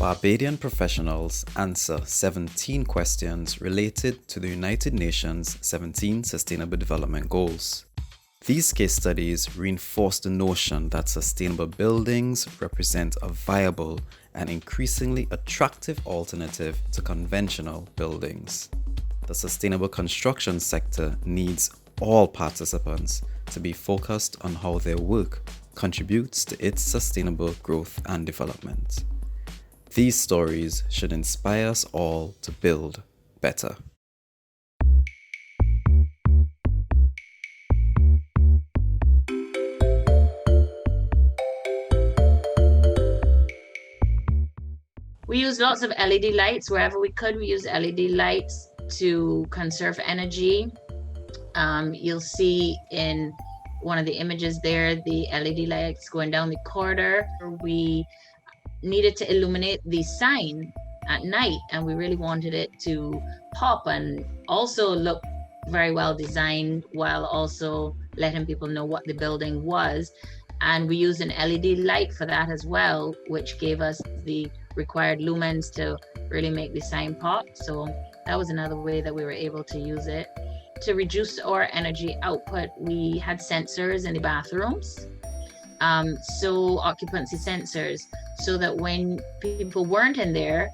Barbadian professionals answer 17 questions related to the United Nations 17 Sustainable Development Goals. These case studies reinforce the notion that sustainable buildings represent a viable and increasingly attractive alternative to conventional buildings. The sustainable construction sector needs all participants to be focused on how their work contributes to its sustainable growth and development. These stories should inspire us all to build better. We use lots of LED lights wherever we could. We use LED lights to conserve energy. You'll see in one of the images there, the LED lights going down the corridor. We needed to illuminate the sign at night, and we really wanted it to pop and also look very well designed while also letting people know what the building was. And we used an LED light for that as well, which gave us the required lumens to really make the sign pop. So that was another way that we were able to use it. To reduce our energy output, we had sensors in the bathrooms. So occupancy sensors, so that when people weren't in there,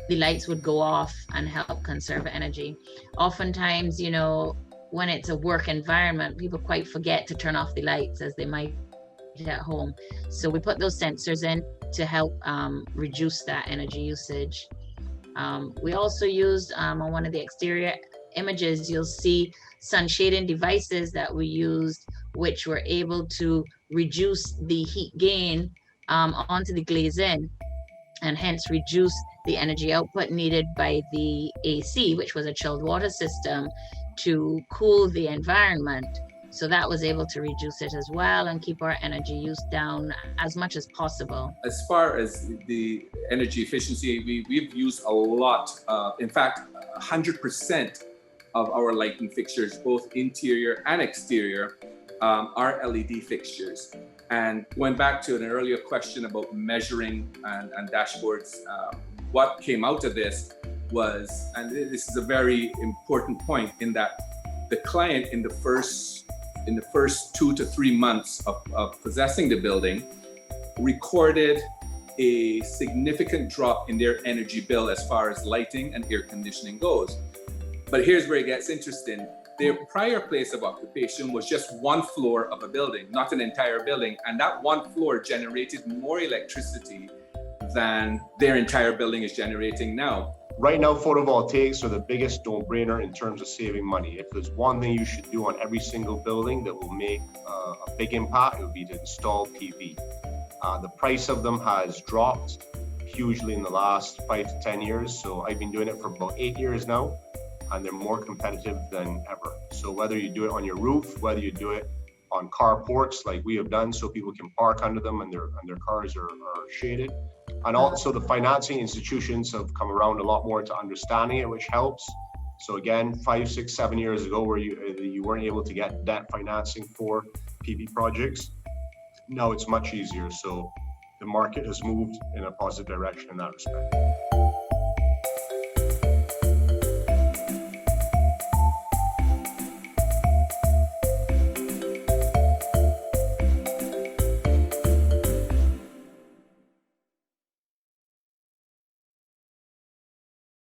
the lights would go off and help conserve energy. Oftentimes, when it's a work environment, people quite forget to turn off the lights as they might at home. So we put those sensors in to help reduce that energy usage. We also used on one of the exterior images, you'll see sun shading devices that we used, which were able to reduce the heat gain onto the glazing, and hence reduce the energy output needed by the AC, which was a chilled water system, to cool the environment. So that was able to reduce it as well and keep our energy use down as much as possible. As far as the energy efficiency, we've used a lot, in fact, 100% of our lighting fixtures, both interior and exterior, are LED fixtures. And going back to an earlier question about measuring and dashboards, what came out of this was, and this is a very important point, in that the client in the first 2 to 3 months of possessing the building recorded a significant drop in their energy bill as far as lighting and air conditioning goes. But here's where it gets interesting. Their prior place of occupation was just one floor of a building, not an entire building. And that one floor generated more electricity than their entire building is generating now. Right now, photovoltaics are the biggest no-brainer in terms of saving money. If there's one thing you should do on every single building that will make a big impact, it would be to install PV. The price of them has dropped hugely in the last 5 to 10 years. So I've been doing it for about 8 years now, and they're more competitive than ever. So whether you do it on your roof, whether you do it on carports like we have done so people can park under them and their cars are shaded. And also the financing institutions have come around a lot more to understanding it, which helps. So again, 5, 6, 7 years ago where you weren't able to get debt financing for PV projects, now it's much easier. So the market has moved in a positive direction in that respect.